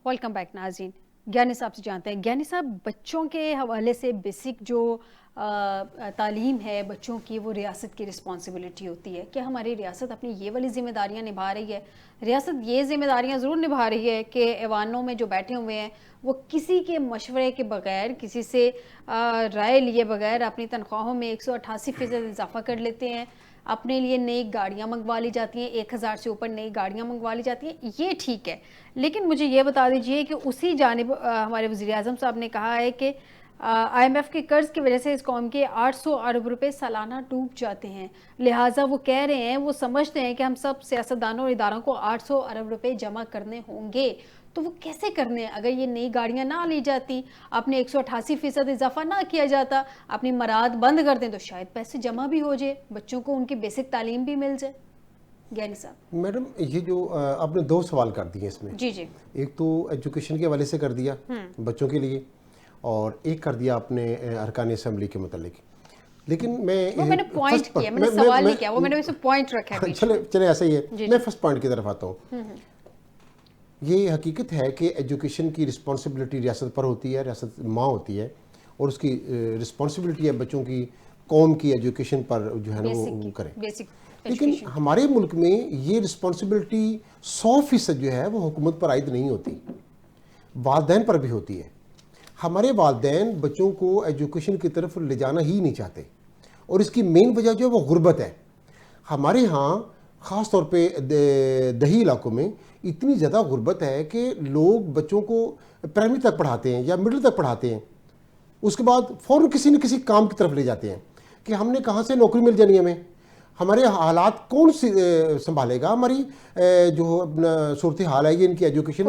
Welcome back ناظرین. گیانی صاحب سے جانتے ہیں. گیانی صاحب, بچوں کے حوالے سے بیسک جو تعلیم ہے بچوں کی, وہ ریاست کی رسپانسبلٹی ہوتی ہے. کیا ہماری ریاست اپنی یہ والی ذمہ داریاں نبھا رہی ہے؟ ریاست یہ ذمہ داریاں ضرور نبھا رہی ہے کہ ایوانوں میں جو بیٹھے ہوئے ہیں وہ کسی کے مشورے کے بغیر, کسی سے رائے لیے بغیر اپنی تنخواہوں میں 188% اضافہ کر لیتے ہیں, اپنے لیے نئی گاڑیاں منگوا لی جاتی ہیں, 1000 سے اوپر نئی گاڑیاں منگوا لی جاتی ہیں. یہ ٹھیک ہے, لیکن مجھے یہ بتا دیجئے کہ اسی جانب ہمارے وزیر اعظم صاحب نے کہا ہے کہ آئی ایم ایف کے قرض کی وجہ سے اس قوم کے 800 ارب روپے سالانہ ڈوب جاتے ہیں. لہٰذا وہ کہہ رہے ہیں, وہ سمجھتے ہیں کہ ہم سب سیاستدانوں اور اداروں کو 800 ارب روپے جمع کرنے ہوں گے. تو وہ کیسے کرنے ہیں اگر یہ نئی گاڑیاں نہ لی جاتی, اپنے 188% اضافہ نہ کیا جاتا, اپنی مراد بند کر دیں تو شاید پیسے جمع بھی ہو جائے, بچوں کو ان کی بیسک تعلیم بھی مل جائے. گیانی صاحب. میڈم, یہ جو آپ نے دو سوال کر دیے اس میں. جی جی. ایک تو ایجوکیشن کے حوالے سے کر دیا بچوں کے لیے, اور ایک کر دیا آپ نے ارکان اسمبلی کے متعلق. لیکن میں نے پوائنٹ کیا, میں نے سوال نہیں کیا, وہ میں نے اسے پوائنٹ رکھا ہے. چلے ایسا ہی ہے, میں فرسٹ پوائنٹ کی طرف آتا ہوں. یہ حقیقت ہے کہ ایجوکیشن کی رسپانسبلٹی ریاست پر ہوتی ہے, ریاست ماں ہوتی ہے, اور اس کی رسپانسبلٹی ہے بچوں کی قوم کی ایجوکیشن پر جو ہے نا وہ کریں. لیکن ہمارے ملک میں یہ رسپانسبلٹی 100% جو ہے وہ حکومت پر عائد نہیں ہوتی, والدین پر بھی ہوتی ہے. ہمارے والدین بچوں کو ایجوکیشن کی طرف لے جانا ہی نہیں چاہتے, اور اس کی مین وجہ جو ہے وہ غربت ہے. ہمارے ہاں خاص طور پہ دیہی علاقوں میں اتنی زیادہ غربت ہے کہ لوگ بچوں کو پرائمری تک پڑھاتے ہیں یا مڈل تک پڑھاتے ہیں, اس کے بعد فوراً کسی نہ کسی کام کی طرف لے جاتے ہیں کہ ہم نے کہاں سے نوکری مل جانی ہمیں, ہمارے حالات کون سنبھالے گا, ہماری جو صورتحال ہے یہ ان کی ایجوکیشن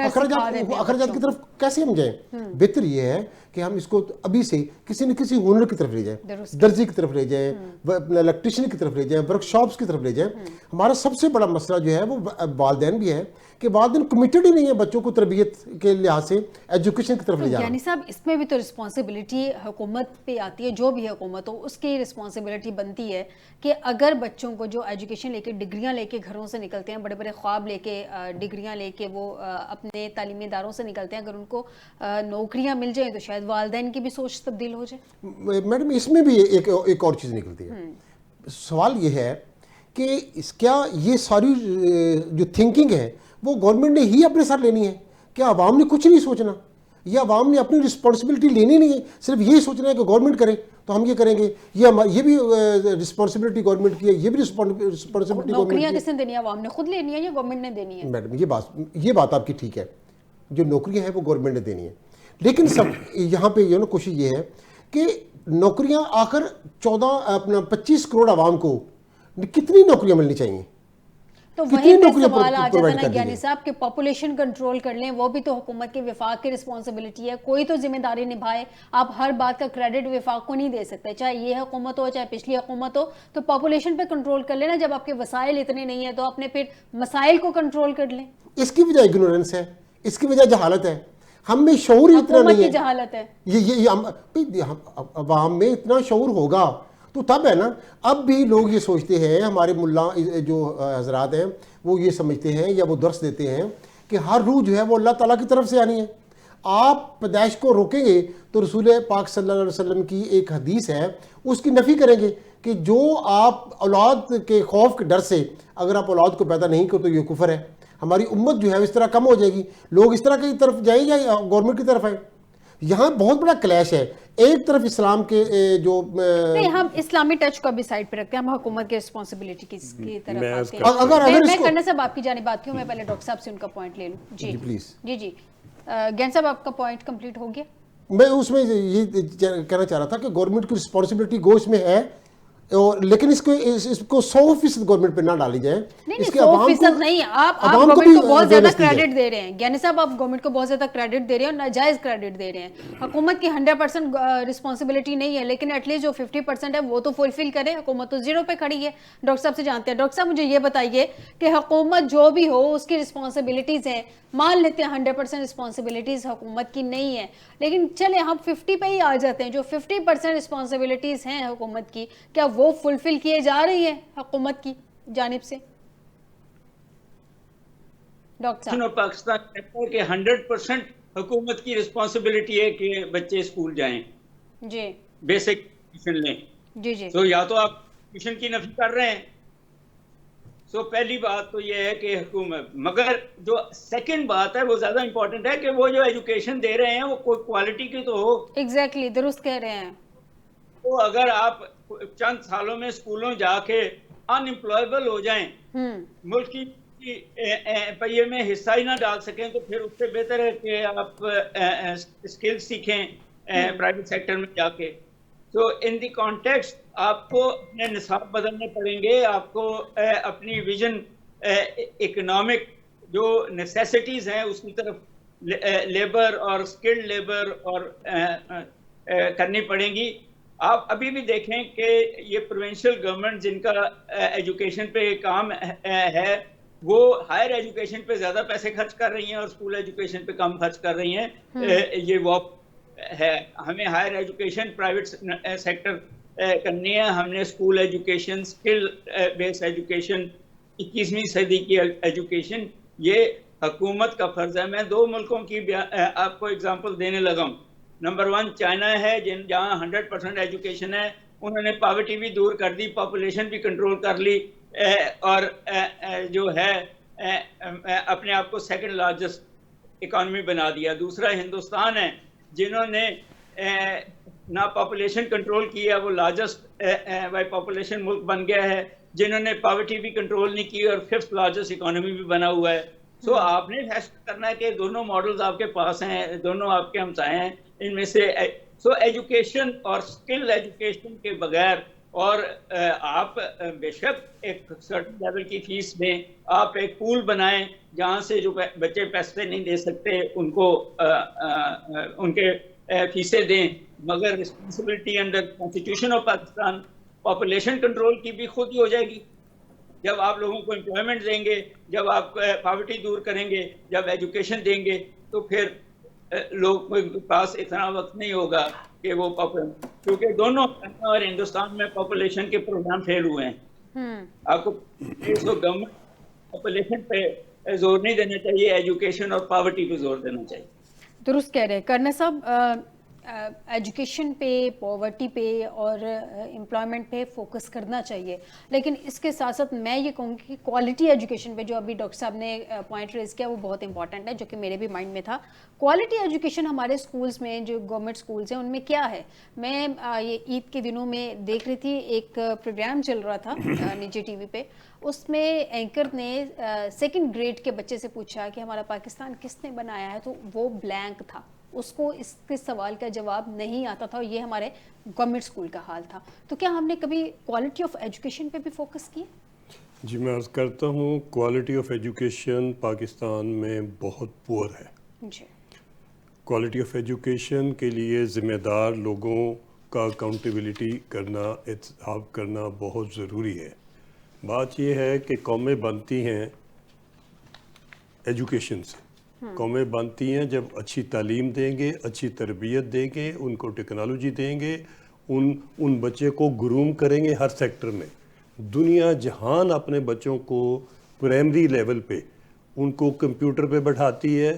اخراجات کی طرف کیسے ہم جائیں. بہتر یہ ہے کہ ہم اس کو ابھی سے کسی نہ کسی ہنر کی طرف لے جائیں, درزی کی طرف لے جائیں, الیکٹریشین کی طرف لے جائیں, ورک شاپس کی طرف لے جائیں. ہمارا سب سے بڑا مسئلہ جو ہے وہ والدین بھی ہے کہ والدین کمیٹڈ ہی نہیں ہے بچوں کو تربیت کے لحاظ سے ایجوکیشن کی طرف لے جانا. یعنی صاحب, اس میں بھی تو رسپانسبلٹی حکومت پہ آتی ہے, جو بھی حکومت ہو اس کی رسپانسبلٹی بنتی ہے کہ اگر بچوں کو جو ایجوکیشن لے کے ڈگریاں لے کے گھروں سے نکلتے ہیں, بڑے بڑے خواب لے کے ڈگریاں لے کے وہ اپنے تعلیمی اداروں سے نکلتے ہیں, اگر ان کو نوکریاں مل جائیں تو شاید والدین کی بھی سوچ تبدیل ہو جائے. میڈم, اس میں بھی ایک اور چیز نکلتی ہے. سوال یہ ہے کہ کیا یہ ساری جو تھنکنگ ہے وہ گورنمنٹ نے ہی اپنے ساتھ لینی ہے؟ کیا عوام نے کچھ نہیں سوچنا, یا عوام نے اپنی رسپانسبلٹی لینی نہیں ہے, صرف یہی سوچنا ہے کہ گورنمنٹ کرے تو ہم یہ کریں گے, یہ بھی رسپانسبلٹی گورنمنٹ کی ہے, یہ بھی رسپانسبلٹی گورنمنٹ کی ہے. نوکریاں کس نے دینی ہے, عوام نے خود لینی ہے یا گورنمنٹ نے دینی ہے؟ میڈم, یہ بات آپ کی ٹھیک ہے, جو نوکریاں ہیں وہ گورنمنٹ نے دینی ہے, لیکن سب یہاں پہ یہ نا کوشش یہ ہے کہ نوکریاں آخر 25 کروڑ عوام کو کتنی نوکریاں ملنی چاہیے. تو وہیں پہ سوال آ جاتا ہے نا گیانی صاحب کہ پاپولیشن کنٹرول کر لیں, وہ بھی تو حکومت کے وفاق کی رسپانسبلٹی ہے, کوئی تو ذمہ داری نبھائے. آپ ہر بات کا کریڈٹ وفاق کو نہیں دے سکتے, چاہے یہ حکومت ہو چاہے پچھلی حکومت ہو. تو پاپولیشن پہ کنٹرول کر لینا, جب آپ کے وسائل اتنے نہیں ہیں تو اپنے پھر مسائل کو کنٹرول کر لیں. اس کی وجہ اگنورنس ہے, اس کی وجہ جہالت ہے, ہم میں شعور اتنا نہیں ہے. جہالت ہے, یہ عوام میں اتنا شعور ہوگا تو تب ہے نا. اب بھی لوگ یہ سوچتے ہیں, ہمارے ملا جو حضرات ہیں وہ یہ سمجھتے ہیں یا وہ درس دیتے ہیں کہ ہر روح جو ہے وہ اللہ تعالیٰ کی طرف سے آنی ہے. آپ پیدائش کو روکیں گے تو رسول پاک صلی اللہ علیہ وسلم کی ایک حدیث ہے, اس کی نفی کریں گے کہ جو آپ اولاد کے خوف کے ڈر سے اگر آپ اولاد کو پیدا نہیں کرو تو یہ کفر ہے. ہماری امت جو ہے اس طرح کم ہو جائے گی, لوگ اس طرح کی طرف جائیں یا گورنمنٹ کی طرف آئیں. یہاں بہت بڑا کلیش ہے. ایک طرف اسلام کے جو نہیں, ہم اسلامی ٹچ کو بھی سائڈ پہ رکھتے ہیں, ہم حکومت کی رسپانسبلٹی کی طرف آتے ہیں. اگر میں کرنا صاحب آپ کی جانب بات کی ہوں, میں پہلے ڈاکٹر صاحب سے ان کا پوائنٹ لے لوں. جی پلیز. جی گیان صاحب, آپ کا پوائنٹ کمپلیٹ ہو گیا. میں اس میں یہ کہنا چاہ رہا تھا کہ گورنمنٹ کی رسپانسبلٹی گو اس میں ہے, اور لیکن اس کو 100% گورنمنٹ پہ نہ ڈالی جائے. نہیں 100% نہیں, آپ گورنمنٹ کو بہت زیادہ کریڈٹ دے رہے ہیں. گیانی صاحب, آپ گورنمنٹ کو بہت زیادہ کریڈٹ دے رہے ہیں اور ناجائز کریڈٹ دے رہے ہیں. حکومت کی 100% رسپانسبلٹی نہیں ہے, لیکن ایٹ لیسٹ جو 50% ہے وہ تو فلفل کرے. حکومت تو 0 پہ کھڑی ہے. ڈاکٹر صاحب سے جانتے ہیں. ڈاکٹر صاحب مجھے یہ بتائیے کہ حکومت جو بھی ہو اس کی رسپانسبلٹیز ہیں, مان لیتے ہیں 100% رسپانسبلٹیز حکومت کی نہیں ہے, لیکن چلے ہم 50 پہ ہی آ جاتے ہیں. جو 50% رسپانسبلٹیز ہیں حکومت کی, کیا وہ فلفل کیے جا رہی ہے حکومت کی جانب سے؟ ڈاکٹر پاکستان کہتا ہے کہ 100% حکومت کی رسپانسبلٹی ہے کہ بچے اسکول جائیں, جی بیسک ایجوکیشن لیں. جی جی تو یا تو آپ ایجوکیشن کی نفی کر رہے ہیں. سو پہلی بات تو یہ ہے کہ حکومت, مگر جو سیکنڈ بات ہے وہ زیادہ امپورٹنٹ ہے کہ وہ جو ایجوکیشن دے رہے ہیں وہ کوئی کوالٹی کی تو ہو. ایگزیکٹلی درست کہہ رہے ہیں. تو اگر آپ چند سالوں میں اسکولوں جا کے ان امپلائبل ہو جائیں, ملک کی پہیے میں حصہ ہی نہ ڈال سکیں, تو پھر اس سے بہتر ہے کہ آپ اسکل سیکھیں پرائیویٹ سیکٹر میں جا کے. تو ان دی کانٹیکسٹ آپ کو اپنے نصاب بدلنے پڑیں گے, آپ کو اپنی ویژن اکنامک جو نیسیسٹیز ہیں اس کی طرف لیبر اور اسکلڈ لیبر اور کرنی پڑیں گی. آپ ابھی بھی دیکھیں کہ یہ پروونشل گورنمنٹ جن کا ایجوکیشن پہ کام ہے وہ ہائر ایجوکیشن پہ زیادہ پیسے خرچ کر رہی ہیں اور اسکول ایجوکیشن پہ کم خرچ کر رہی ہیں. یہ واپ ہے. ہمیں ہائر ایجوکیشن پرائیویٹ سیکٹر کرنی ہے, ہم نے اسکول ایجوکیشن, اسکل بیس ایجوکیشن, 21ویں صدی کی ایجوکیشن, یہ حکومت کا فرض ہے. میں 2 ملکوں کی آپ کو اگزامپل دینے لگا ہوں. نمبر 1 چائنا ہے جہاں 100% ایجوکیشن ہے, انہوں نے پاورٹی بھی دور کر دی, پاپولیشن بھی کنٹرول کر لی, اور جو ہے اپنے آپ کو سیکنڈ لارجسٹ اکانومی بنا دیا. دوسرا ہندوستان ہے جنہوں نے نہ پاپولیشن کنٹرول کی ہے, وہ لارجسٹ بائی پاپولیشن ملک بن گیا ہے, جنہوں نے پاورٹی بھی کنٹرول نہیں کی اور 5th لارجسٹ اکانومی بھی بنا ہوا ہے. سو آپ نے فیصلہ کرنا ہے کہ دونوں ماڈلز آپ کے پاس ہیں, دونوں آپ کے ہمسائے ہیں, ان میں سے سو ایجوکیشن اور اسکل ایجوکیشن کے بغیر, اور آپ بے شک ایک سرٹن لیول کی فیس دیں, آپ ایک پول بنائیں جہاں سے جو بچے پیسے نہیں دے سکتے ان کو ان کے فیسیں دیں, مگر responsibility under constitution of Pakistan population control کی بھی خود ہی ہو جائے گی. جب آپ لوگوں کو امپلائمنٹ دیں گے, جب آپ پاورٹی دور کریں گے, جب ایجوکیشن دیں گے, تو پھر لوگ کے پاس اتنا وقت نہیں ہوگا کہ وہ کیونکہ دونوں اور ہندوستان میں پاپولیشن کے پروگرام فیل ہوئے ہیں. آپ کو گورنمنٹ پاپولیشن پہ زور نہیں دینا چاہیے, ایجوکیشن اور پاورٹی پہ زور دینا چاہیے. درست کہہ رہے ہیں کرنا صاحب. ایجوکیشن پہ, پاورٹی پہ اور امپلائمنٹ پہ فوکس کرنا چاہیے, لیکن اس کے ساتھ ساتھ میں یہ کہوں گی کہ کوالٹی ایجوکیشن پہ جو ابھی ڈاکٹر صاحب نے پوائنٹ ریز کیا وہ بہت امپورٹنٹ ہے, جو کہ میرے بھی مائنڈ میں تھا. کوالٹی ایجوکیشن ہمارے اسکولس میں, جو گورنمنٹ اسکولس ہیں ان میں کیا ہے؟ میں یہ عید کے دنوں میں دیکھ رہی تھی, ایک پروگرام چل رہا تھا نجی ٹی وی پہ, اس میں اینکر نے 2nd گریڈ کے بچے سے پوچھا کہ ہمارا پاکستان کس نے بنایا ہے, تو وہ بلینک تھا, اس کو اس کے سوال کا جواب نہیں آتا تھا, اور یہ ہمارے گورنمنٹ اسکول کا حال تھا. تو کیا ہم نے کبھی کوالٹی آف ایجوکیشن پہ بھی فوکس کیا؟ جی میں عرض کرتا ہوں, کوالٹی آف ایجوکیشن پاکستان میں بہت پور ہے. جی کوالٹی آف ایجوکیشن کے لیے ذمہ دار لوگوں کا اکاؤنٹیبلٹی کرنا, احتساب کرنا بہت ضروری ہے. بات یہ ہے کہ قومیں بنتی ہیں ایجوکیشن سے. قومیں بنتی ہیں جب اچھی تعلیم دیں گے, اچھی تربیت دیں گے, ان کو ٹیکنالوجی دیں گے, ان بچے کو گروم کریں گے ہر سیکٹر میں. دنیا جہان اپنے بچوں کو پرائمری لیول پہ ان کو کمپیوٹر پہ بٹھاتی ہے,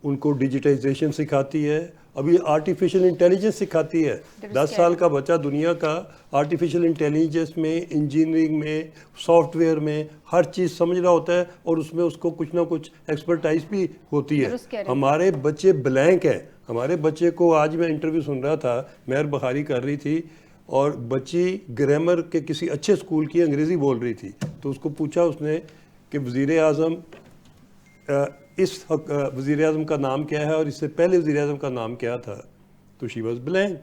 ان کو ڈیجیٹائزیشن سکھاتی ہے, ابھی آرٹیفیشل انٹیلیجنس سکھاتی ہے. 10 سال کا بچہ دنیا کا آرٹیفیشل انٹیلیجنس میں, انجینئرنگ میں, سافٹ ویئر میں ہر چیز سمجھ رہا ہوتا ہے, اور اس میں اس کو کچھ نہ کچھ ایکسپرٹائز بھی ہوتی ہے. ہمارے بچے بلینک ہیں. ہمارے بچے کو, آج میں انٹرویو سن رہا تھا, مہر بخاری کر رہی تھی, اور بچی گرامر کے کسی اچھے اسکول کی انگریزی بول رہی تھی, تو اس کو پوچھا اس نے کہ وزیر اعظم, اس وزیر اعظم کا نام کیا ہے اور اس سے پہلے وزیر اعظم کا نام کیا تھا, تو شی واز بلینک.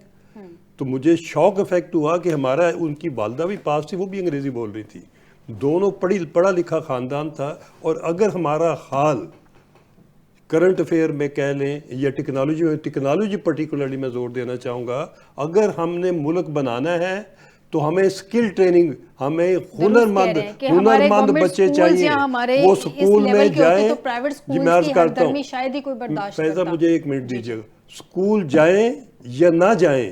تو مجھے شوق افیکٹ ہوا کہ ہمارا, ان کی والدہ بھی پاس تھی, وہ بھی انگریزی بول رہی تھی, دونوں پڑھا لکھا خاندان تھا. اور اگر ہمارا حال کرنٹ افیئر میں کہہ لیں یا ٹیکنالوجی میں, ٹیکنالوجی پرٹیکولرلی میں زور دینا چاہوں گا, اگر ہم نے ملک بنانا ہے تو ہمیں اسکل ٹریننگ, ہمیں ہنرمند بچے چاہیے, وہ سکول میں جائیں. جی میں عرض کرتا ہوں, فیضہ مجھے 1 منٹ دیجیے گا, سکول جائیں یا نہ جائیں,